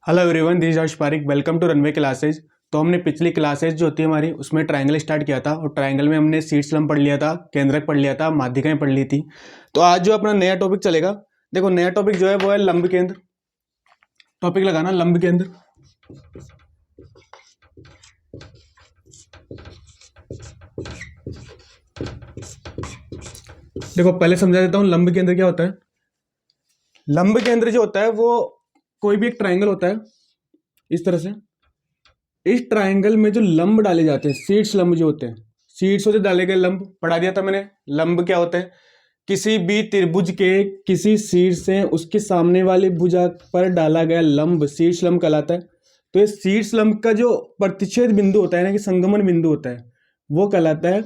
Hello everyone, this is Arsh Pareek. Welcome to Runway classes. तो हमने पिछली क्लासेज जो होती है हमारी उसमें ट्रायंगल स्टार्ट किया था और ट्रायंगल में हमने शीर्ष लंब पढ़ लिया था, केंद्रक पढ़ लिया था, माध्यिकाएं पढ़ ली थी। तो आज जो अपना नया टॉपिक चलेगा, देखो नया टॉपिक जो है वो है लंब केंद्र। टॉपिक लगाना लंब केंद्र। देखो पहले समझा देता हूँ लंब केंद्र क्या होता है। लंब केंद्र जो होता है वो कोई भी एक ट्रायंगल होता है इस तरह से। इस ट्रायंगल में जो लंब डाले जाते हैं, शीर्ष लंब जो होते हैं, शीर्षों से डाले गए लंब पढ़ा दिया था मैंने। लंब क्या होते हैं? किसी भी त्रिभुज के किसी शीर्ष से उसके सामने वाली भुजा पर डाला गया लंब शीर्ष लंब कहलाता है। तो ये शीर्ष लंब का जो प्रतिच्छेद बिंदु होता है ना, कि संगमन बिंदु होता है, वो कहलाता है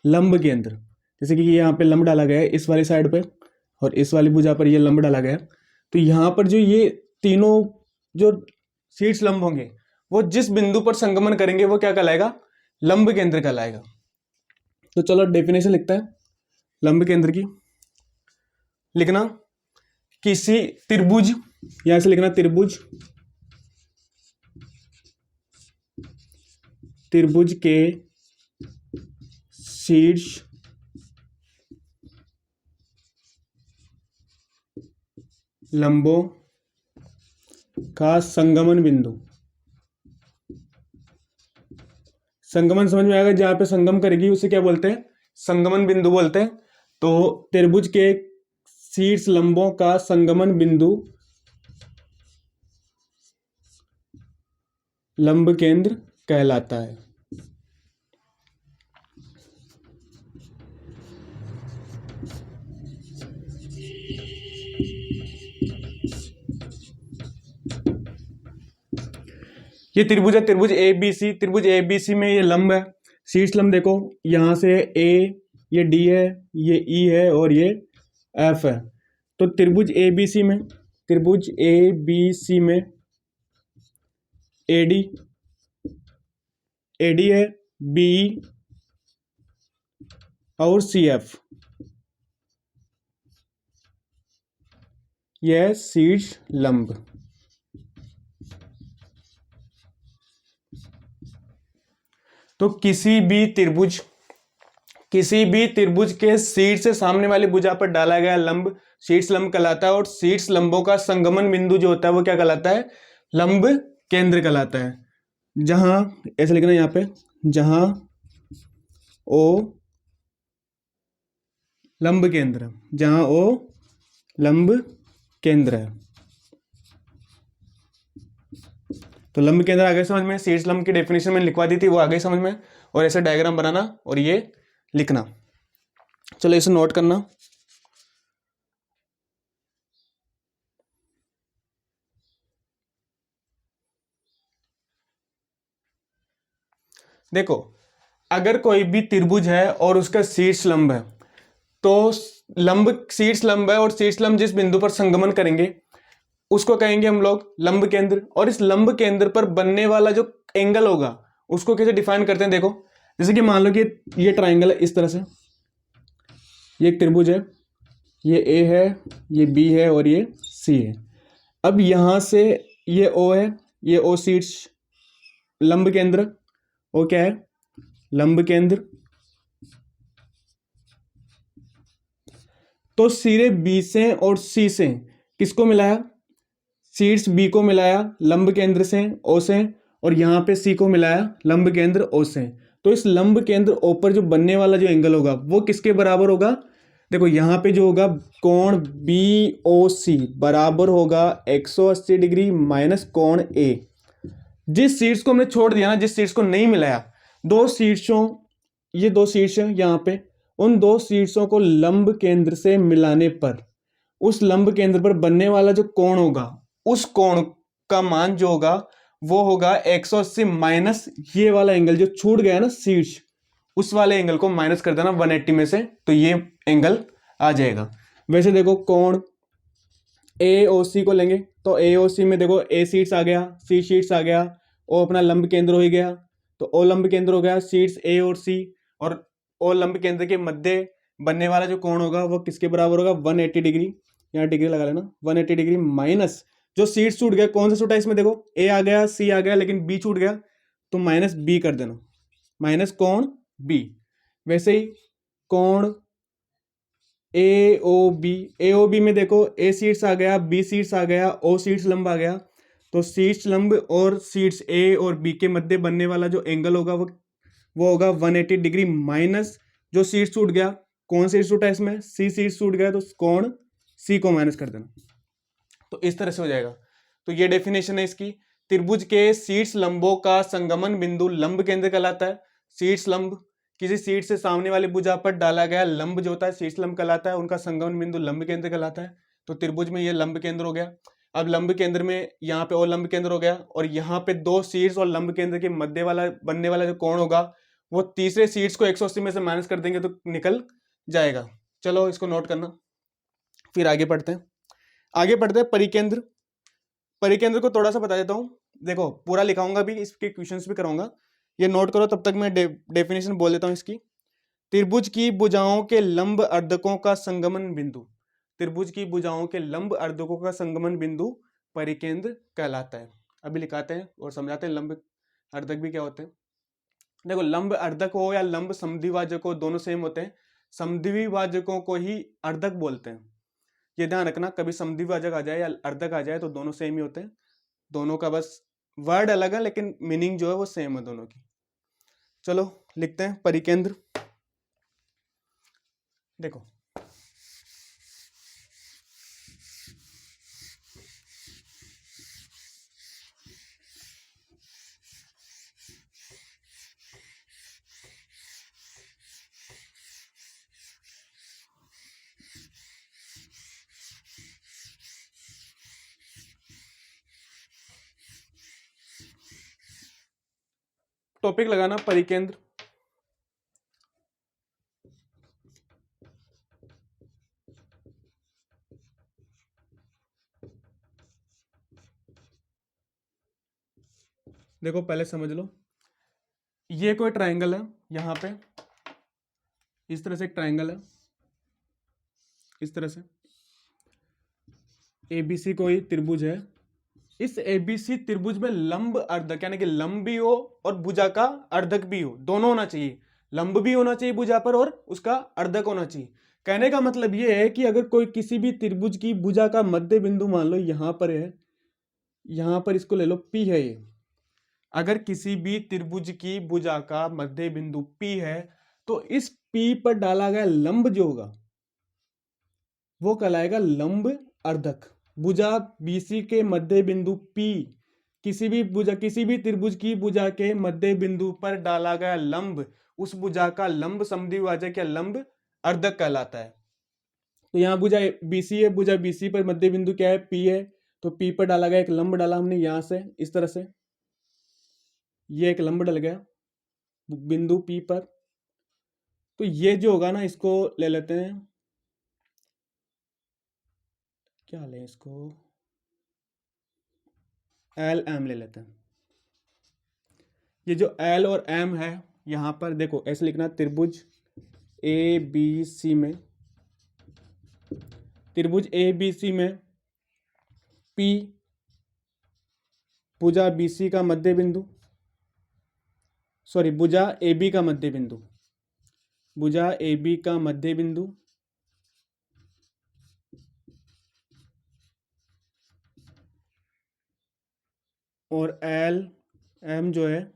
लंब केंद्र। जैसे कि यहाँ पे लंब डाला गया है इस वाली साइड पे और इस वाली भुजा पर ये लंब डाला गया है। तो यहाँ पर जो ये तीनों जो शीर्ष लंब होंगे वो जिस बिंदु पर संगमन करेंगे वो क्या कहलाएगा? लंब केंद्र कहलाएगा। तो चलो डेफिनेशन लिखता है लंब केंद्र की। लिखना किसी त्रिभुज, यहां से लिखना त्रिभुज, त्रिभुज के शीर्ष लंबों का संगमन बिंदु। संगमन समझ में आएगा, जहां पे संगम करेगी उसे क्या बोलते हैं? संगमन बिंदु बोलते हैं। तो त्रिभुज के शीर्ष लंबों का संगमन बिंदु लंब केंद्र कहलाता है। ये त्रिभुज है, त्रिभुज ए बी सी। त्रिभुज ए बी सी में ये लंब है, शीर्ष लंब देखो यहां से ए, ये डी है, ये ई है और ये एफ है। तो त्रिभुज ए बी सी में, त्रिभुज ए बी सी में एडी, एडी है, बी और सी एफ, यह शीर्ष लंब। तो किसी भी त्रिभुज के शीर्ष से सामने वाली भुजा पर डाला गया लंब शीर्ष लंब कहलाता है। और शीर्ष लंबों का संगमन बिंदु जो होता है वो क्या कहलाता है? लंब केंद्र कहलाता है। जहां, ऐसे लिखना यहां पे, जहां ओ लंब केंद्र, जहां ओ लंब केंद्र है। तो लंब केंद्र आगे समझ में, शीर्ष लंब की डेफिनेशन में लिखवा दी थी वो आगे समझ में। और ऐसे डायग्राम बनाना और ये लिखना। चलो इसे नोट करना। देखो अगर कोई भी त्रिभुज है और उसका शीर्ष लंब है, तो लंब शीर्ष लंब है और शीर्ष लंब जिस बिंदु पर संगमन करेंगे उसको कहेंगे हम लोग लंब केंद्र। और इस लंब केंद्र पर बनने वाला जो एंगल होगा उसको कैसे डिफाइन करते हैं? देखो जैसे कि मान लो कि ये ट्राइंगल है इस तरह से, ये एक त्रिभुज है, ये ए है, ये बी है और ये सी है। अब यहां से ये ओ है, ये ओ शीर्ष लंब केंद्र, ओ क्या है? लंब केंद्र। तो सिरे बी से और सी से किसको मिलाया? शीर्ष बी को मिलाया लंब केंद्र से ओ से, और यहां पे सी को मिलाया लंब केंद्र ओ से। तो इस लंब केंद्र ओ पर जो बनने वाला जो एंगल होगा वो किसके बराबर होगा? देखो यहां पे जो होगा कोण बी ओ सी बराबर होगा 180 डिग्री माइनस कोण ए। जिस शीर्ष को हमने छोड़ दिया ना, जिस शीर्ष को नहीं मिलाया, दो शीर्षों, ये दो शीर्ष है यहाँ पे, उन दो शीर्षों को लंब केंद्र से मिलाने पर उस लंब केंद्र पर बनने वाला जो कोण होगा, उस कोण का मान जो होगा वो होगा 180 माइनस ये वाला एंगल जो छूट गया ना शीर्ष, उस वाले एंगल को माइनस कर देना 180 में से, तो ये एंगल आ जाएगा। वैसे देखो कोण ए ओ सी को लेंगे तो ए ओ सी में देखो ए शीर्ष आ गया, सी शीर्ष आ गया, ओ अपना लंब केंद्र हो गया। तो ओ लंब केंद्र हो गया शीर्ष ए और सी, और ओ लंब केंद्र के मध्य बनने वाला जो कोण होगा वो किसके बराबर होगा? 180 डिग्री। यहाँ डिग्री लगा लेना, 180 डिग्री माइनस जो शीर्ष छूट गया, कौन सा छूटा इसमें, देखो ए आ गया, सी आ गया, लेकिन बी छूट गया, तो माइनस बी कर देना, माइनस कोण बी। वैसे ही कोण ए ओ बी, ए ओ बी में देखो ए शीर्ष आ गया, बी शीर्ष आ गया, ओ शीर्ष लंब आ गया, तो शीर्ष लंब और शीर्ष ए और बी के मध्य बनने वाला जो एंगल होगा वो होगा 180 डिग्री, माइनस जो शीर्ष छूट गया, कौन शीर्ष छूटा इसमें, सी शीर्ष छूट गया, तो कोण सी को माइनस कर देना। तो इस तरह से हो जाएगा। तो ये डेफिनेशन है इसकी। त्रिभुज के शीर्ष लंबों का संगमन बिंदु लंब केंद्र कहलाता है। शीर्ष लंब, किसी शीर्ष से सामने वाली भुजा पर डाला गया लंब जो होता है शीर्ष लंब कहलाता है, उनका संगमन बिंदु लंब केंद्र कहलाता है। तो त्रिभुज में ये लंब केंद्र हो गया। अब लंब केंद्र में यहाँ पे और लंब केंद्र हो गया, और यहाँ पे दो शीर्ष और लंब केंद्र के मध्य वाला बनने वाला जो कोण होगा वो तीसरे शीर्ष को 180 में से माइनस कर देंगे तो निकल जाएगा। चलो इसको नोट करना, फिर आगे पढ़ते हैं परिकेंद्र। परिकेंद्र को थोड़ा सा बता देता हूँ, देखो पूरा लिखाऊंगा भी, इसके क्वेश्चंस भी कराऊंगा, ये नोट करो, तब तक मैं डेफिनेशन बोल देता हूँ इसकी। त्रिभुज की भुजाओं के लंब अर्धकों का संगमन बिंदु, त्रिभुज की भुजाओं के लंब अर्धकों का संगमन बिंदु परिकेंद्र कहलाता है। अभी लिखाते हैं और समझाते हैं लंब अर्धक भी क्या होते हैं। देखो लंब अर्धक हो या लंब समद्विभाजक हो, दोनों सेम होते हैं। समद्विभाजकों को ही अर्धक बोलते हैं, ये ध्यान रखना, कभी समद्विभाजक आ जाए या अर्धक आ जाए तो दोनों सेम ही होते हैं। दोनों का बस वर्ड अलग है लेकिन मीनिंग जो है वो सेम है दोनों की। चलो लिखते हैं परिकेंद्र। देखो टॉपिक लगाना परिकेंद्र। देखो पहले समझ लो, ये कोई ट्रायंगल है, यहां पे इस तरह से एक ट्रायंगल है, इस तरह से एबीसी कोई त्रिभुज है। इस एबीसी त्रिभुज में लंब अर्धक यानी कि लंब भी हो और भुजा का अर्धक भी हो, दोनों होना चाहिए। लंब भी होना चाहिए भुजा पर और उसका अर्धक होना चाहिए। कहने का मतलब यह है कि अगर कोई किसी भी त्रिभुज की भुजा का मध्य बिंदु मान लो यहां पर है, यहां पर इसको ले लो P है ये, अगर किसी भी त्रिभुज की भुजा का मध्य बिंदु P है तो इस P पर डाला गया लंब जो होगा वो कहलाएगा लंब अर्धक। भुजा BC के मध्य बिंदु P, किसी भी त्रिभुज की भुजा के मध्य बिंदु पर डाला गया लंब, उस भुजा का लंब समद्विभाजक या लंब अर्धक कहलाता है। तो यहाँ भुजा BC है, भुजा BC पर मध्य बिंदु क्या है, P है, तो P पर डाला गया एक लंब डाला हमने यहां से इस तरह से, ये एक लंब डल गया बिंदु P पर। तो ये जो होगा ना इसको ले लेते हैं, क्या लें इसको, LM ले लेते हैं। ये जो L और M है यहां पर देखो ऐसे लिखना, त्रिभुज ABC में, त्रिभुज ABC में P भुजा BC का मध्य बिंदु, सॉरी भुजा AB का मध्य बिंदु, भुजा AB का मध्य बिंदु, और LM जो है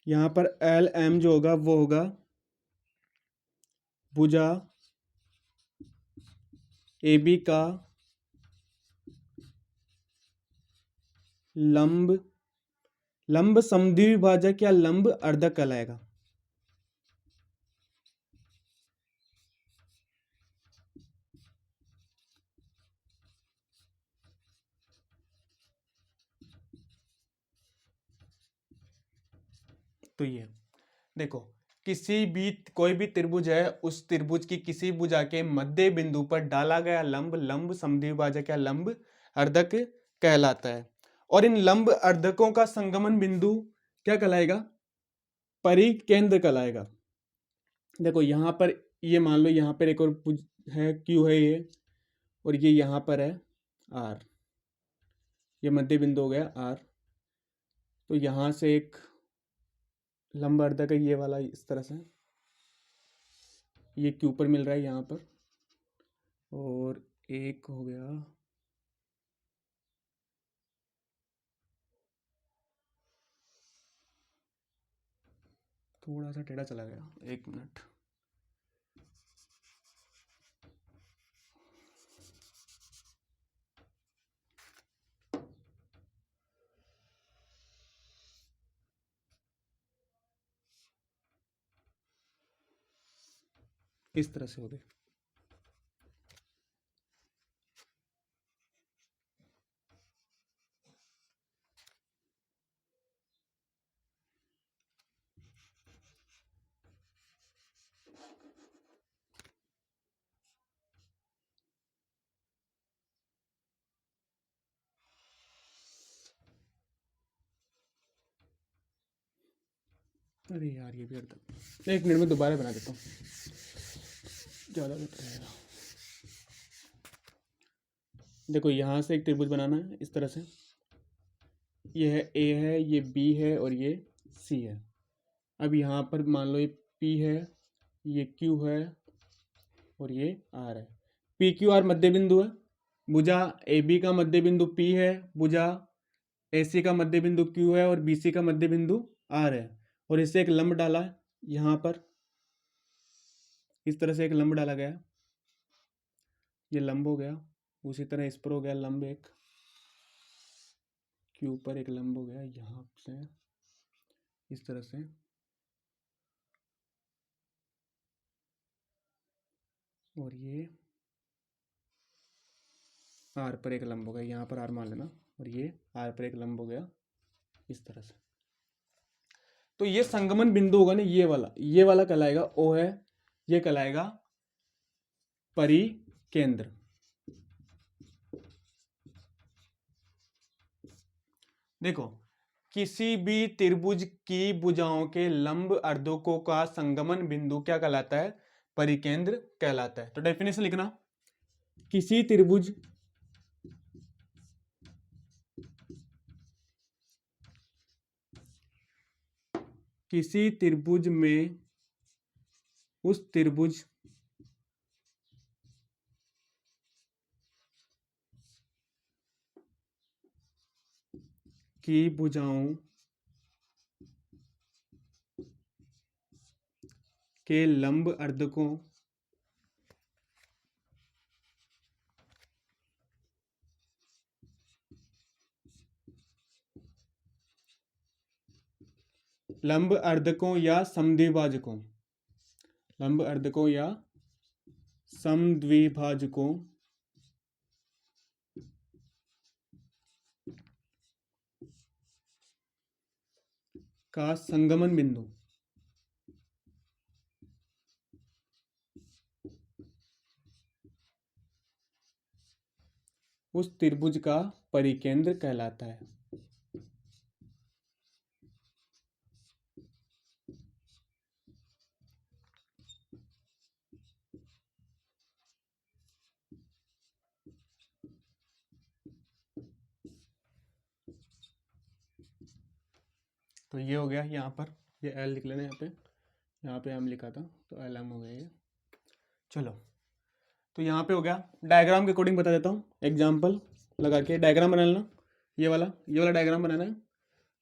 यहां पर LM जो होगा वो होगा भुजा AB का लंब समद्विभाजक या लंब अर्धक कहलाएगा। तो ये देखो कोई भी त्रिभुज है, उस त्रिभुज की किसी भुजा के मध्य बिंदु पर डाला गया लंब समद्विभाजक या लंब अर्धक कहलाता है। और इन लंब अर्धकों का संगमन बिंदु क्या कहलाएगा, परिकेंद्र कहलाएगा। देखो यहां पर ये मान लो यहां पर एक और है, क्यू है ये, और ये यहाँ पर है आर, ये मध्य बिंदु हो गया आर। तो यहाँ से एक लंब अर्धक है ये वाला, इस तरह से ये क्यू पर मिल रहा है यहाँ पर, और एक हो गया थोड़ा सा टेढ़ा चला गया, 1 मिनट। इस तरह से हो गया। अरे यार ये भी अर्धक, 1 मिनट में दोबारा बना देता हूँ, ज़्यादा बेटर रहेगा। देखो यहाँ से एक त्रिभुज बनाना है इस तरह से, ये है ए है, ये बी है, और ये सी है। अब यहाँ पर मान लो ये पी है, ये क्यू है, और ये आर है। पी क्यू आर मध्य बिंदु है, भुजा ए बी का मध्य बिंदु पी है, भुजा ए सी का मध्य बिंदु क्यू है, और बी सी का मध्य बिंदु आर है। और इससे एक लंब डाला है यहाँ पर, इस तरह से एक लंब डाला गया, ये लंब हो गया। उसी तरह इस पर हो गया लंब, एक क्यू पर एक लंब हो गया यहाँ से इस तरह से, और ये आर पर एक लंब हो गया, यहाँ पर आर मान लेना, और ये आर पर एक लंब हो गया इस तरह से। तो ये संगमन बिंदु होगा ना, ये वाला कहलाएगा ओ है, ये कहलाएगा परिकेंद्र। देखो किसी भी त्रिभुज की भुजाओं के लंब अर्धकों का संगमन बिंदु क्या कहलाता है? परिकेंद्र कहलाता है। तो डेफिनेशन लिखना, किसी त्रिभुज में उस त्रिभुज की भुजाओं के लंब अर्धकों या समद्विभाजकों का संगमन बिंदु उस त्रिभुज का परिकेंद्र कहलाता है। तो ये हो गया, यहाँ पर ये एल लिख लेना, यहाँ पे एम लिखा था तो एल एम हो गया ये। चलो तो यहाँ पे हो गया। डायग्राम के अकॉर्डिंग बता देता हूँ, एग्जाम्पल लगा के डायग्राम बना लेना, ये वाला डायग्राम बनाना है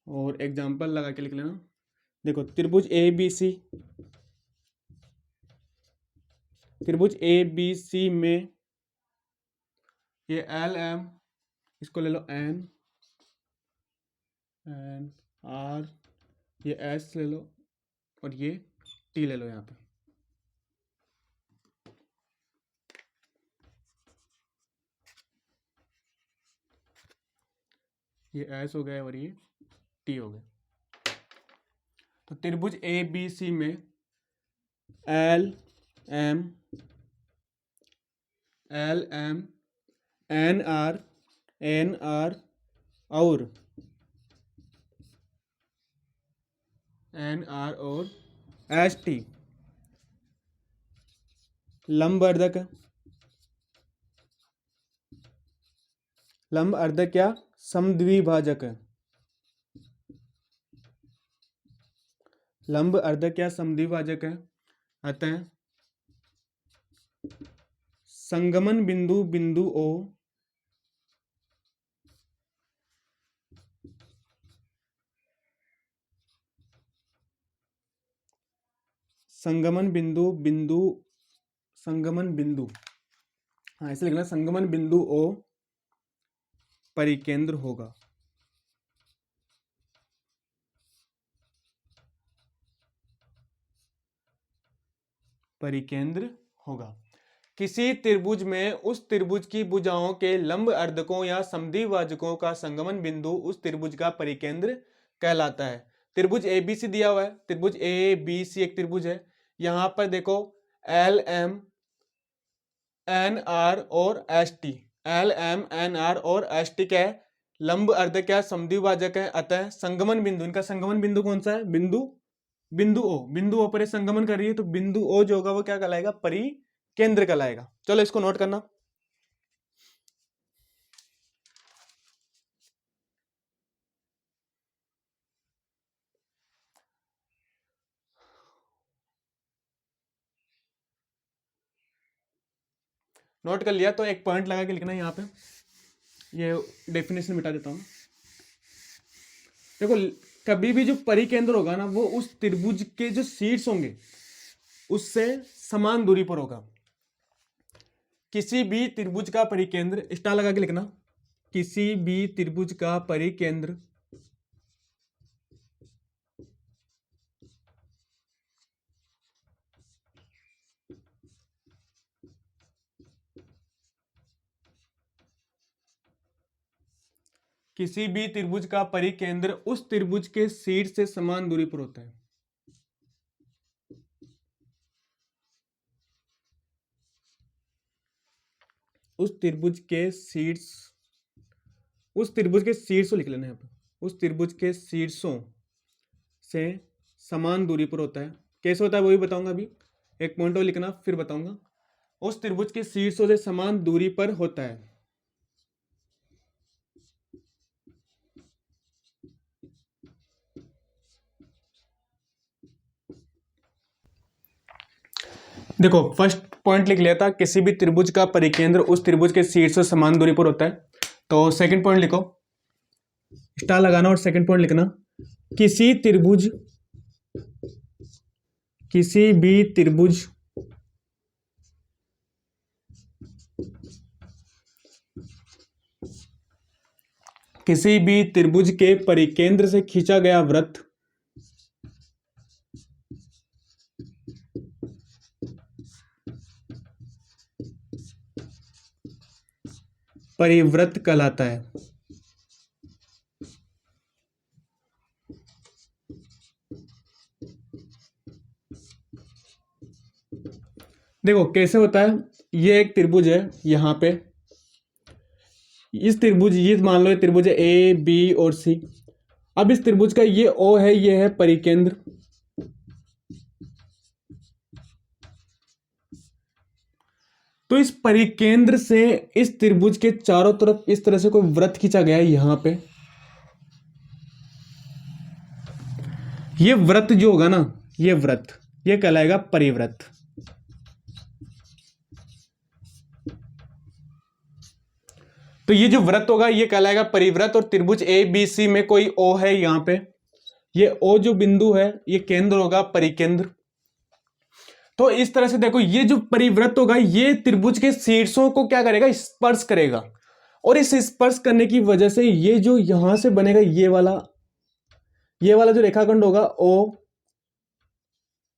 और एग्जाम्पल लगा के लिख लेना। देखो त्रिभुज ए बी सी में ये एल एम, इसको ले लो एन आर, ये एस ले लो और ये टी ले लो। यहाँ पे ये एस हो गया और ये टी हो गया। तो त्रिभुज ए बी सी में एल एम एन आर और एस टी लंबवर्धक लंब अर्धक क्या समद्विभाजक है, लंब अर्धक क्या समद्विभाजक है। अतः संगमन बिंदु बिंदु ओ संगमन बिंदु बिंदु संगमन बिंदु, हाँ ऐसे लिखना, संगमन बिंदु ओ परिकेंद्र होगा। परिकेंद्र होगा। किसी त्रिभुज में उस त्रिभुज की भुजाओं के लंब अर्धकों या समद्विभाजकों का संगमन बिंदु उस त्रिभुज का परिकेंद्र कहलाता है। त्रिभुज ए बी सी दिया हुआ है, त्रिभुज ए बी सी एक त्रिभुज है। यहां पर देखो एल एम एन आर और S T, L M N R और एस टी क्या है, लंब अर्धक क्या समद्विभाजक है। अतः संगमन बिंदु, इनका संगमन बिंदु कौन सा है, बिंदु बिंदु ओ, बिंदु ओ पर संगमन कर रही है, तो बिंदु ओ जो होगा वो क्या कहलाएगा, परिकेंद्र कहलाएगा। चलो इसको नोट करना। नोट कर लिया तो एक पॉइंट लगा के लिखना है यहाँ पे, ये डेफिनेशन मिटा देता हूँ। देखो कभी भी जो परिकेंद्र होगा ना वो उस त्रिभुज के जो शीर्ष होंगे उससे समान दूरी पर होगा। किसी भी त्रिभुज का परिकेंद्र, स्टार लगा के लिखना, किसी भी त्रिभुज का परिकेंद्र किसी भी त्रिभुज का परिकेंद्र उस त्रिभुज के शीर्ष से समान दूरी पर होता है। उस त्रिभुज के शीर्ष, उस त्रिभुज के शीर्ष लिख लेना है यहाँ पे, उस त्रिभुज के शीर्षों से समान दूरी पर होता है। कैसे होता है वो भी बताऊंगा, अभी एक पॉइंट और लिखना फिर बताऊंगा। उस त्रिभुज के शीर्षों से समान दूरी पर होता है। देखो फर्स्ट पॉइंट लिख लिया था, किसी भी त्रिभुज का परिकेंद्र उस त्रिभुज के शीर्ष से समान दूरी पर होता है। तो सेकंड पॉइंट लिखो, स्टार लगाना और सेकंड पॉइंट लिखना, किसी त्रिभुज, किसी भी त्रिभुज किसी भी त्रिभुज के परिकेंद्र से खींचा गया वृत्त परिवृत्त कहलाता है। देखो कैसे होता है, ये एक त्रिभुज है, यहां पे इस त्रिभुज, ये मान लो ये त्रिभुज है ए बी और सी। अब इस त्रिभुज का ये ओ है, ये है परिकेंद्र। तो इस परिकेंद्र से इस त्रिभुज के चारों तरफ इस तरह से कोई वृत्त खींचा गया है यहां पे। ये वृत्त जो होगा ना, ये वृत्त, ये कहलाएगा परिवृत्त। तो ये जो वृत्त होगा ये कहलाएगा परिवृत्त। और त्रिभुज ए बी सी में कोई ओ है यहां पे, ये ओ जो बिंदु है ये केंद्र होगा, परिकेंद्र। तो इस तरह से देखो ये जो परिवृत्त होगा ये त्रिभुज के शीर्षों को क्या करेगा, स्पर्श करेगा। और इस स्पर्श करने की वजह से ये जो यहां से बनेगा ये वाला जो रेखाखंड होगा ओ,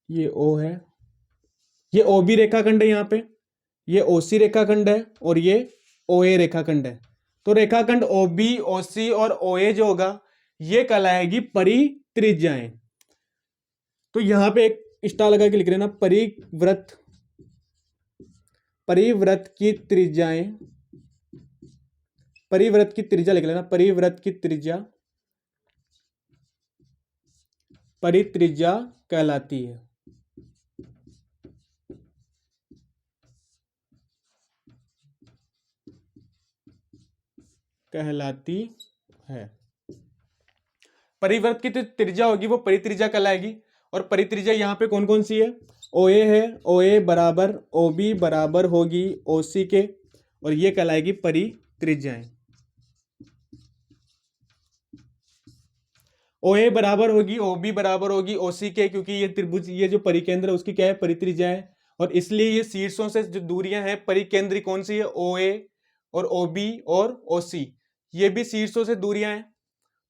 ये ओ है, ये ओ बी रेखाखंड है यहाँ पे, ये ओ सी रेखाखंड है और ये ओ ए रेखाखंड है। तो रेखाखंड ओ बी ओ सी और ओ ए जो होगा ये कहलाएगी परित्रिज्याएं। तो यहां पे एक स्टार लगा के लिख लेना, परिवृत्त, परिवृत्त की त्रिज्याएं, परिवृत्त की त्रिज्या लिख लेना, परिवृत्त की त्रिज्या परित्रिज्या कहलाती है। कहलाती है। परिवृत्त की जो त्रिज्या होगी वो परित्रिज्या कहलाएगी। और परित्रिज्या यहाँ पे कौन कौन सी है? OA है, OA बराबर OB बराबर होगी OC के, और ये कहलाएगी परित्रिज्याएं। OA बराबर होगी OB बराबर होगी OC के, क्योंकि ये त्रिभुज, ये जो परिकेंद्र है उसकी क्या है? परित्रिज्या है। और इसलिए ये शीर्षों से जो दूरियां हैं परिकेंद्री कौन सी है? OA और OB और OC, ये भी शीर्षों से दूरियां हैं।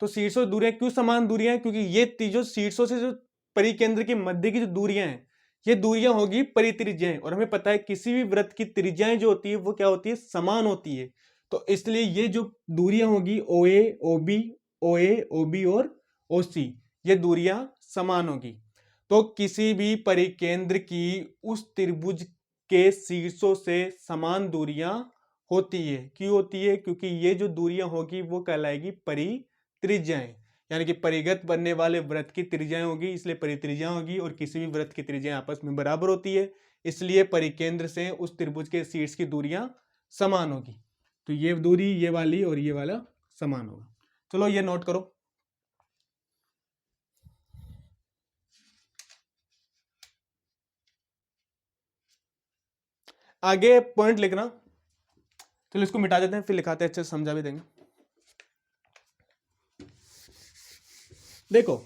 तो शीर्षों दूरियां क्यों समान दूरियां हैं? क्योंकि ये तीनों शीर्षों से जो परिकेंद्र के मध्य की जो दूरियां हैं, ये दूरियां होगी परित्रिज्याएं। और हमें पता है किसी भी वृत्त की त्रिज्याएं जो होती है वो क्या होती है? समान होती है। तो इसलिए ये जो दूरियां होगी OA OB, OA OB और OC, ये दूरियां समान होगी। तो किसी भी परिकेंद्र की उस त्रिभुज के शीर्षों से समान दूरियां होती है। क्यों होती है? क्योंकि ये जो दूरियां होगी वो कहलाएगी परित्रिज्याएं, यानी कि परिगत बनने वाले वृत्त की त्रिज्याएं होगी, इसलिए परित्रिज्या होगी। और किसी भी वृत्त की त्रिज्या आपस में बराबर होती है, इसलिए परिकेंद्र से उस त्रिभुज के शीर्ष की दूरियां समान होगी। तो ये दूरी, ये वाली और ये वाला समान होगा। चलो ये नोट करो। आगे पॉइंट लिखना। चलो इसको मिटा देते हैं, फिर लिखाते हैं, अच्छे से समझा भी देंगे। देखो,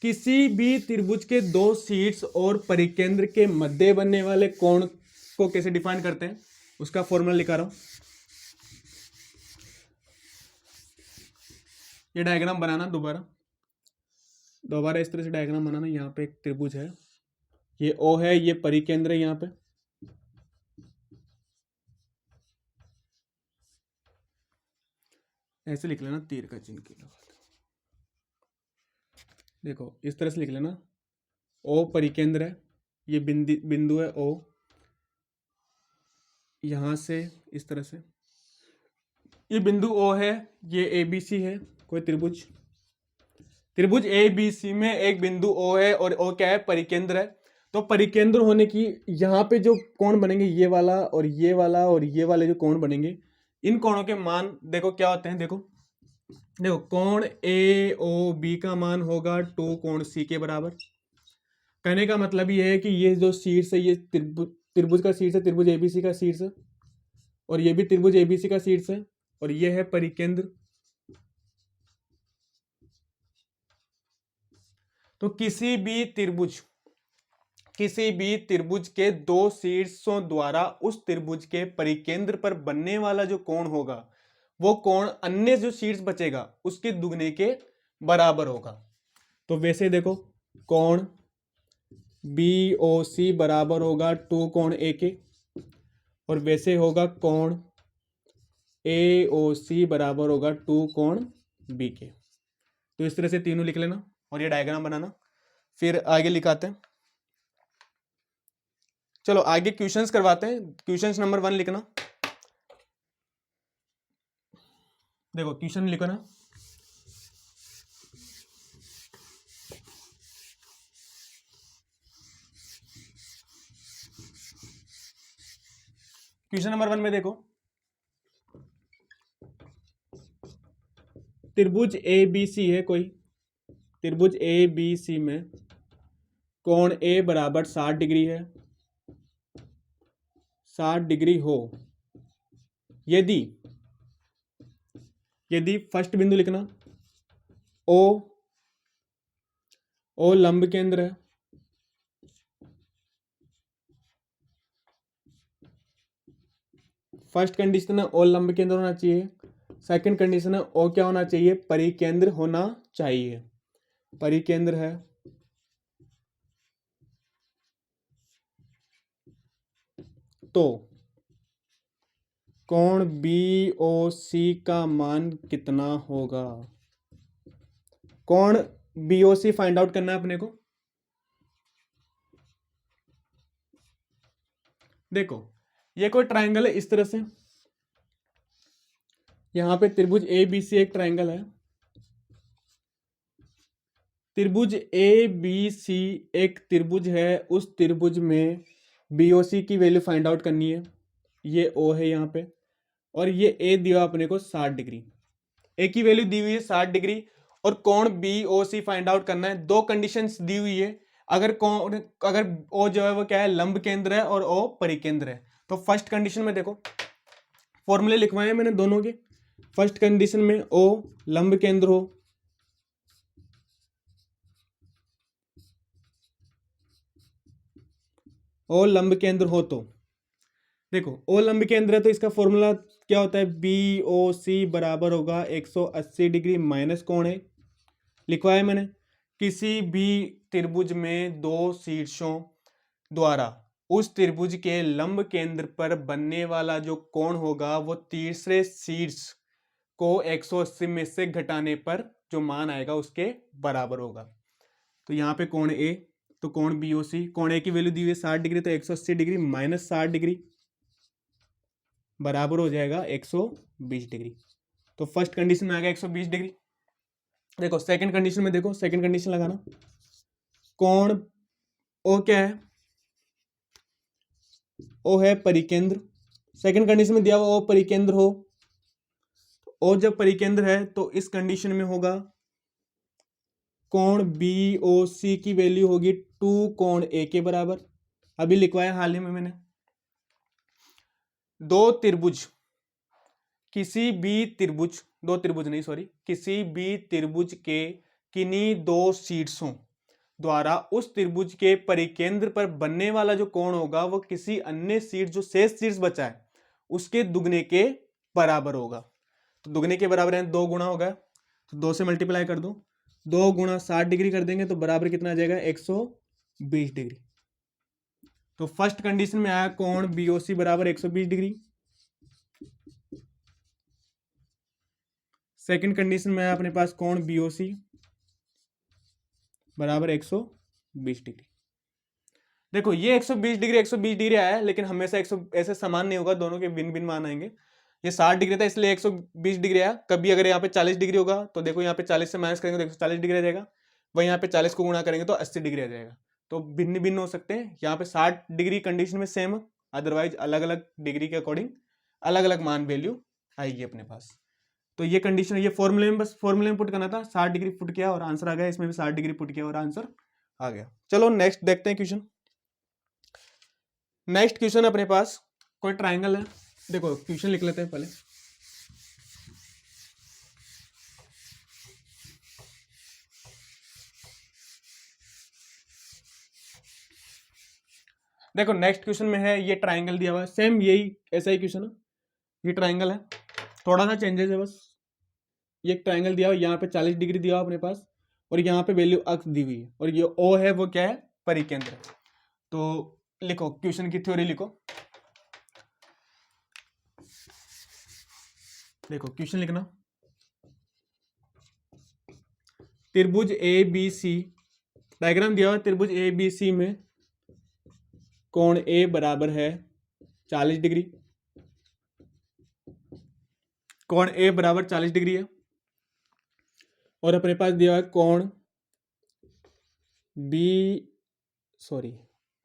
किसी भी त्रिभुज के दो शीर्ष और परिकेंद्र के मध्य बनने वाले कोण को कैसे डिफाइन करते हैं, उसका फॉर्मूला लिखा रहा हूं। ये डायग्राम बनाना दोबारा इस तरह से डायग्राम बनाना। यहाँ पे एक त्रिभुज है, ये O है, ये परिकेंद्र है यहाँ पे। ऐसे लिख लेना, तीर का चिन्ह के लगा। देखो इस तरह से लिख लेना, O परिकेंद्र है, ये बिंदु है O, यहां से इस तरह से ये बिंदु O है, ये ABC है, कोई त्रिभुज ABC में एक बिंदु O है और O क्या है? परिकेंद्र है। तो परिकेंद्र होने की यहाँ पे जो कोण बनेंगे, ये वाला और ये वाला और ये वाले जो कोण बनेंगे, इन कोणों के मान देखो क्या होते हैं। देखो कोण AOB का मान होगा 2 कोण C के बराबर। कहने का मतलब ये है कि ये जो शीर्ष है, ये त्रिभुज का शीर्ष है, त्रिभुज ABC का शीर्ष है, और ये भी त्रिभुज ABC का शीर्ष है, और ये है परिकेंद्र। तो किसी भी त्रिभुज के दो शीर्षों द्वारा उस त्रिभुज के परिकेंद्र पर बनने वाला जो कोण होगा, वो कोण अन्य जो शीर्ष बचेगा उसके दुगने के बराबर होगा। तो वैसे देखो, कोण BOC बराबर होगा 2 कोण A के, और वैसे होगा कोण AOC बराबर होगा 2 कोण B के। तो इस तरह से तीनों लिख लेना और ये डायग्राम बनाना, फिर आगे लिखाते हैं। चलो आगे क्वेश्चंस करवाते हैं। क्वेश्चंस नंबर 1 लिखना। देखो क्वेश्चन लिखो ना, क्वेश्चन नंबर 1 में देखो, त्रिभुज ABC है कोई, त्रिभुज ABC में कोण A बराबर 60 डिग्री है, 60 डिग्री हो यदि फर्स्ट बिंदु लिखना O लंब केंद्र है, फर्स्ट कंडीशन है O लंब केंद्र होना चाहिए। सेकंड कंडीशन है O क्या होना चाहिए? परिकेंद्र होना चाहिए। परिकेंद्र है, तो कोण BOC का मान कितना होगा? कोण BOC फाइंड आउट करना है अपने को। देखो ये कोई ट्रायंगल है इस तरह से, यहां पे त्रिभुज ABC एक ट्रायंगल है, त्रिभुज ABC एक त्रिभुज है, उस त्रिभुज में BOC की वैल्यू फाइंड आउट करनी है। ये O है यहाँ पे, और ये ए दिया अपने को 60 डिग्री, ए की वैल्यू दी हुई है 60 डिग्री, और कोण बी ओ सी फाइंड आउट करना है। दो कंडीशंस दी हुई है, अगर ओ जो है वो क्या है, लंब केंद्र है और ओ परिकेंद्र है। तो फर्स्ट कंडीशन में देखो फॉर्मूले लिखवाए हैं मैंने दोनों के। फर्स्ट कंडीशन में ओ लंब केंद्र हो, ओ लंब केंद्र हो तो देखो ओ लंब केंद्र है तो इसका फॉर्मूला क्या होता है, बी ओ सी बराबर होगा 180 डिग्री माइनस कोण है, लिखवाया मैंने। किसी भी त्रिभुज में दो शीर्षों द्वारा उस त्रिभुज के लंब केंद्र पर बनने वाला जो कोण होगा वो तीसरे शीर्ष को 180 में से घटाने पर जो मान आएगा उसके बराबर होगा। तो यहाँ पे कोण ए, तो कोण बी ओ सी, कोण ए की वैल्यू दी हुई है 60 डिग्री, तो 180 डिग्री माइनस 60 डिग्री बराबर हो जाएगा 120 डिग्री। तो फर्स्ट कंडीशन में आ गया 120 डिग्री। देखो सेकंड कंडीशन में, देखो सेकंड कंडीशन लगाना, कोण ओ क्या है, ओ है परिकेंद्र। सेकंड कंडीशन में दिया हुआ ओ परिकेंद्र हो, ओ जब परिकेंद्र है तो इस कंडीशन में होगा कोण बी ओ सी की वैल्यू होगी 2 कोण ए के बराबर। अभी लिखवाया हाल ही में मैंने, दो त्रिभुज, किसी भी त्रिभुज, दो त्रिभुज नहीं सॉरी, किसी भी त्रिभुज के किन्हीं दो शीर्षों द्वारा उस त्रिभुज के परिकेंद्र पर बनने वाला जो कोण होगा वो किसी अन्य शीर्ष, जो शेष शीर्ष बचा है, उसके दुगने के बराबर होगा। तो दुगने के बराबर है 2 गुणा होगा, तो 2 से मल्टीप्लाई कर दो, 2 गुणा 60 डिग्री कर देंगे तो बराबर कितना आ जाएगा 120 डिग्री। तो फर्स्ट कंडीशन में आया कोण बीओसी बराबर 120 डिग्री। सेकंड कंडीशन में आया अपने पास कोण बीओसी बराबर 120 डिग्री। देखो ये 120 डिग्री आया है, लेकिन हमेशा 100 ऐसे समान नहीं होगा, दोनों के भिन्न भिन्न मान आएंगे। ये 60 डिग्री था इसलिए 120 डिग्री आया। कभी अगर यहाँ पे 40 डिग्री होगा तो देखो यहाँ पे 40 से माइनस करेंगे तो 140 डिग्री आ जाएगा, वही यहाँ पे 40 को गुणा करेंगे तो 80 डिग्री आ जाएगा। तो भिन्न भिन्न हो सकते हैं। यहाँ पे 60 डिग्री कंडीशन में सेम, अदरवाइज अलग अलग डिग्री के अकॉर्डिंग अलग अलग मान वैल्यू आएगी अपने पास। तो ये कंडीशन, ये फॉर्मूले में बस फॉर्मूले में पुट करना था, 60 डिग्री पुट किया और आंसर आ गया। इसमें भी 60 डिग्री पुट किया और आंसर आ गया। चलो नेक्स्ट देखते हैं क्वेश्चन। नेक्स्ट क्वेश्चन अपने पास कोई ट्राइंगल है। देखो क्वेश्चन लिख लेते हैं पहले। देखो नेक्स्ट क्वेश्चन में है, ये ट्राइंगल दिया हुआ है, सेम यही ऐसा ही क्वेश्चन है। ये ट्राइंगल है, थोड़ा सा चेंजेस है बस। ये एक ट्राइंगल दिया हुआ, यहाँ पे 40 डिग्री दिया हुआ अपने पास और यहाँ पे वैल्यू अक्स दी हुई है, और ये ओ है वो क्या है, परिकेंद्र है। तो लिखो क्वेश्चन की थ्योरी लिखो। देखो क्वेश्चन लिखना, त्रिभुज ए बी सी, डायग्राम दिया हुआ है, त्रिभुज ए बी सी में कोण ए बराबर है 40 डिग्री, कोण ए बराबर 40 डिग्री है, और अपने पास दिया हुआ है कोण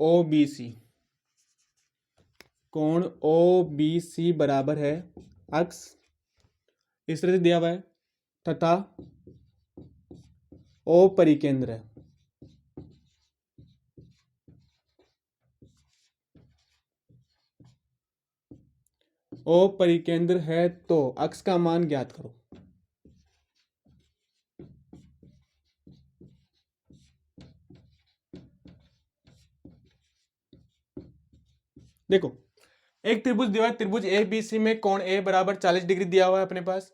ओ बी सी, कोण ओ बी सी बराबर है अक्स, इस तरह से दिया हुआ है, तथा ओ परिकेंद्र है। ओ परिकेंद्र है तो अक्स का मान ज्ञात करो। देखो एक त्रिभुज दिया हुआ है, त्रिभुज ए बी सी में कोण ए बराबर 40 डिग्री दिया हुआ है अपने पास,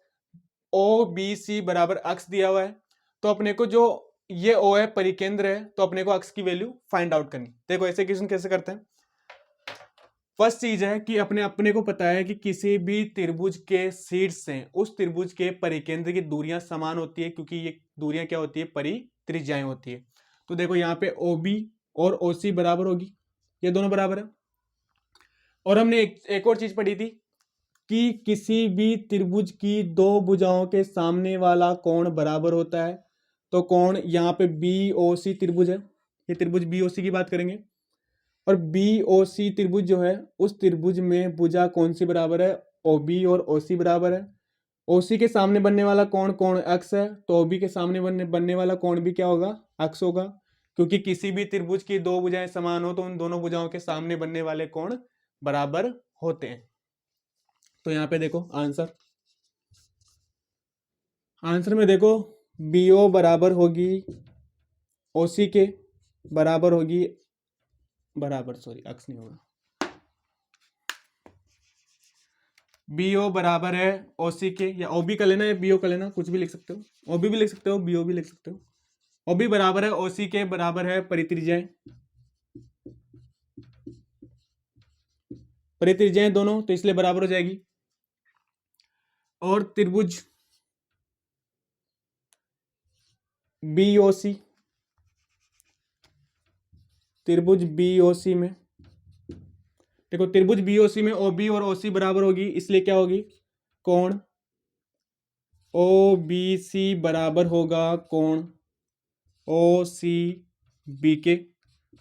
ओ बी सी बराबर अक्स दिया हुआ है। तो अपने को जो ये ओ है परिकेंद्र है, तो अपने को अक्स की वैल्यू फाइंड आउट करनी। देखो ऐसे क्वेश्चन कैसे करते हैं। फर्स्ट चीज है कि अपने को पता है कि किसी भी त्रिभुज के शीर्ष से उस त्रिभुज के परिकेंद्र की दूरियां समान होती है, क्योंकि ये दूरियां क्या होती है, परित्रिज्याएं होती है। तो देखो यहाँ पे ओ बी और ओ सी बराबर होगी, ये दोनों बराबर है। और हमने एक और चीज पढ़ी थी कि किसी भी त्रिभुज की दो भुजाओं के सामने वाला कोण बराबर होता है। तो कोण यहाँ पे बी ओ सी त्रिभुज है, ये त्रिभुज बी ओ सी की बात करेंगे, और बी ओ सी त्रिभुज जो है उस त्रिभुज में भुजा कौन सी बराबर है, OB और OC बराबर है। OC के सामने बनने वाला कोण कोण x है, तो OB के सामने बनने वाला कोण भी क्या होगा, x होगा, क्योंकि किसी भी त्रिभुज की दो भुजाएं समान हो तो उन दोनों भुजाओं के सामने बनने वाले कोण बराबर होते हैं। तो यहाँ पे देखो आंसर में देखो BO बराबर होगी OC के, बराबर होगी x नहीं होगा, BO बराबर है OC के, या OB कर लेना या BO कर लेना, कुछ भी लिख सकते हो, OB भी लिख सकते हो, BO भी लिख सकते हो। OB बराबर है OC के, बराबर है परित्रिज्याएं दोनों, तो इसलिए बराबर हो जाएगी। और त्रिभुज BOC में देखो, त्रिभुज BOC में OB और OC बराबर होगी, इसलिए क्या होगी, कोण OBC बराबर होगा कोण OCB के,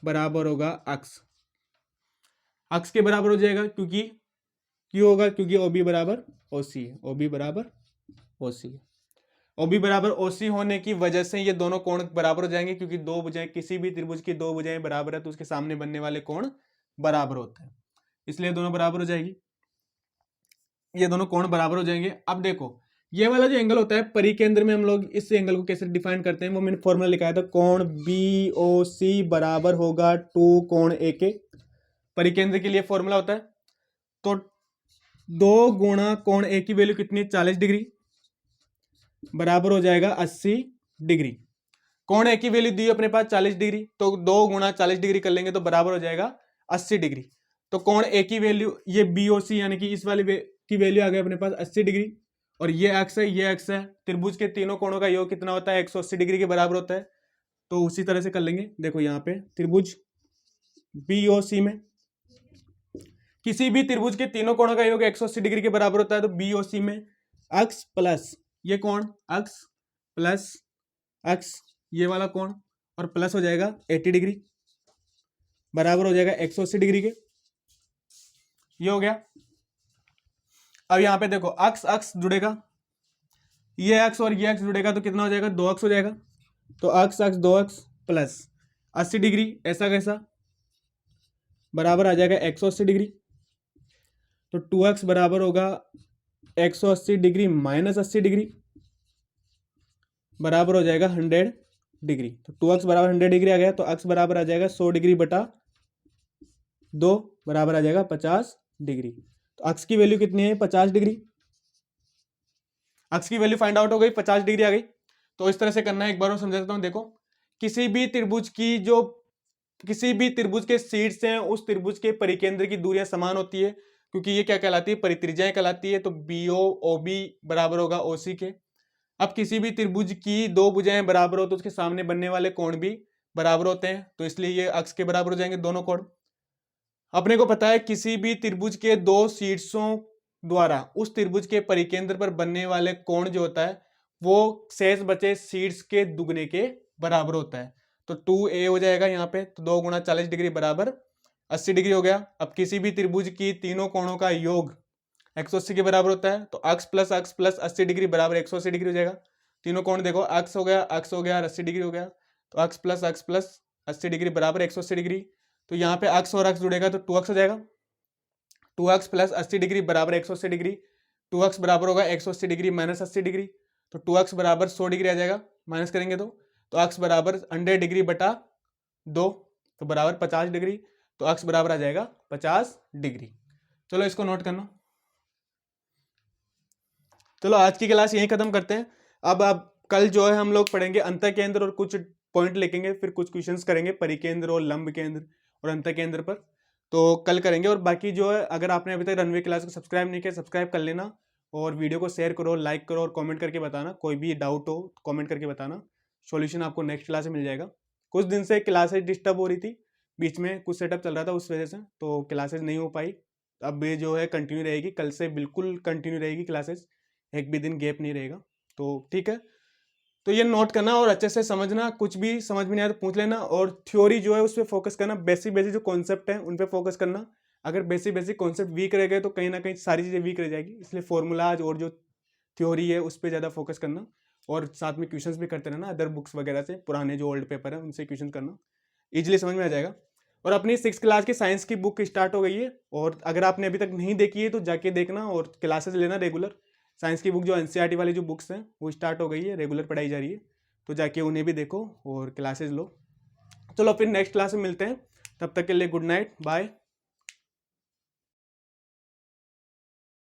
बराबर होगा x के बराबर हो जाएगा, क्योंकि क्यों होगा, क्योंकि OB बराबर OC है, OB बराबर OC होने की वजह से ये दोनों कोण बराबर हो जाएंगे, क्योंकि दो भुजाएं, किसी भी त्रिभुज की दो भुजाएं बराबर है तो उसके सामने बनने वाले कोण बराबर होते हैं, इसलिए दोनों बराबर हो जाएगी, ये दोनों कोण बराबर हो जाएंगे। अब देखो ये वाला जो एंगल होता है परिकेंद्र में, हम लोग इस एंगल को कैसे डिफाइन करते हैं, वो मैंने फॉर्मूला लिखाया था, कोण BOC बराबर होगा 2 कोण A के। परिकेंद्र के लिए फॉर्मूला होता है, तो 2 गुणा कोण A की वैल्यू कितनी, 40 डिग्री, बराबर हो जाएगा 80 डिग्री। कोण A की वैल्यू दी अपने पास 40 डिग्री, तो 2 गुणा 40 डिग्री कर लेंगे तो बराबर हो जाएगा 80 डिग्री। तो कोण A की वैल्यू, ये BOC यानी कि इस वाली की वैल्यू आ गई अपने पास 80 डिग्री, और ये x है, ये x है, त्रिभुज के तीनों कोणों का योग कितना होता है, 180 डिग्री के बराबर होता है। तो उसी तरह से कर लेंगे। देखो यहाँ पे त्रिभुज BOC में, किसी भी त्रिभुज के तीनों कोणों का योग 180 डिग्री के बराबर होता है, तो BOC में x प्लस ये कोण x प्लस x, ये वाला कोण, और प्लस हो जाएगा 80 डिग्री, बराबर हो जाएगा 180 डिग्री के, ये हो गया। अब यहां पे देखो x जुड़ेगा, ये x और ये x जुड़ेगा तो कितना हो जाएगा, 2x हो जाएगा, तो x 2x प्लस 80 डिग्री, ऐसा कैसा, बराबर आ जाएगा 180 डिग्री, तो 2x बराबर होगा 180 डिग्री माइनस 80 डिग्री, बराबर हो जाएगा 100 डिग्री। तो 2x बराबर 100 डिग्री आ गया, तो x बराबर आ जाएगा 100 डिग्री बटा 2, बराबर आ जाएगा 50 डिग्री। तो x की वैल्यू कितनी है, 50 डिग्री, x की वैल्यू फाइंड आउट हो गई, 50 डिग्री आ गई। तो इस तरह से करना है, एक बार और समझा देता हूं। देखो किसी भी त्रिभुज के शीर्ष हैं उस त्रिभुज के परिकेंद्र की दूरियां समान होती है, क्योंकि ये क्या कहलाती है, परित्रिज्याएं कहलाती है। तो BO OB बराबर होगा OC के। अब किसी भी त्रिभुज की दो भुजाएं बराबर हो तो उसके सामने बनने वाले कोण भी बराबर होते हैं, तो इसलिए ये x के बराबर हो जाएंगे दोनों कोण। अपने को पता है किसी भी त्रिभुज के दो शीर्षों द्वारा उस त्रिभुज के परिकेंद्र पर बनने वाले कोण जो होता है वो शेष बचे शीर्ष के दुगने के बराबर होता है। तो 2a हो जाएगा यहाँ पे, तो 2 गुणा 40 डिग्री बराबर 80 डिग्री हो गया। अब किसी भी त्रिभुज की तीनों कोणों का योग 180 के बराबर होता है, तो x प्लस 80 डिग्री बराबर 180 डिग्री हो जाएगा। तीनों कोण देखो, x हो गया 80 डिग्री हो गया, तो x प्लस 80 डिग्री बराबर 180 डिग्री। तो यहाँ पे x और x जुड़ेगा तो 2x हो जाएगा, 2x प्लस 80 डिग्री बराबर 180 डिग्री, 2x बराबर होगा 180 डिग्री माइनस 80 डिग्री, तो 2x बराबर 100 डिग्री आ जाएगा, माइनस करेंगे तो x बराबर 100 डिग्री बटा 2, तो बराबर 50 डिग्री, तो x बराबर आ जाएगा 50 डिग्री। चलो इसको नोट करना। चलो आज की क्लास यहीं खत्म करते हैं। अब कल जो है हम लोग पढ़ेंगे अंतः केंद्र और कुछ पॉइंट लिखेंगे, फिर कुछ क्वेश्चंस करेंगे परिकेंद्र और लंब केंद्र और अंतः केंद्र पर, तो कल करेंगे। और बाकी जो है, अगर आपने अभी तक रनवे क्लास को सब्सक्राइब नहीं किया, सब्सक्राइब कर लेना, और वीडियो को शेयर करो, लाइक करो, और कमेंट करके बताना, कोई भी डाउट हो कमेंट करके बताना, सॉल्यूशन आपको नेक्स्ट क्लास में मिल जाएगा। कुछ दिन से क्लासेज डिस्टर्ब हो रही थी, बीच में कुछ सेटअप चल रहा था, उस वजह से तो क्लासेज नहीं हो पाई। अब ये जो है कंटिन्यू रहेगी, कल से बिल्कुल कंटिन्यू रहेगी क्लासेज, एक भी दिन गैप नहीं रहेगा, तो ठीक है। तो ये नोट करना और अच्छे से समझना, कुछ भी समझ में नहीं आया तो पूछ लेना, और थ्योरी जो है उस पर फोकस करना, बेसिक जो कॉन्सेप्ट है उन पर फोकस करना, अगर बेसिक बेसिक कॉन्सेप्ट वीक रह गए तो कहीं ना कहीं सारी चीज़ें वीक रह जाएगी, इसलिए फॉर्मूलाज और जो थ्योरी है उस पर ज़्यादा फोकस करना, और साथ में क्वेश्चंस भी करते रहना अदर बुक्स वगैरह से, पुराने जो ओल्ड पेपर है उनसे क्वेश्चन करना, इजीली समझ में आ जाएगा। और अपनी 6th क्लास की साइंस की बुक स्टार्ट हो गई है, और अगर आपने अभी तक नहीं देखी है तो जाके देखना और क्लासेस लेना रेगुलर। साइंस की बुक जो एनसीईआरटी वाली जो बुक्स हैं वो स्टार्ट हो गई है, रेगुलर पढ़ाई जा रही है, तो जाके उन्हें भी देखो और क्लासेस लो। चलो फिर नेक्स्ट क्लास में मिलते हैं, तब तक के लिए गुड नाइट, बाय।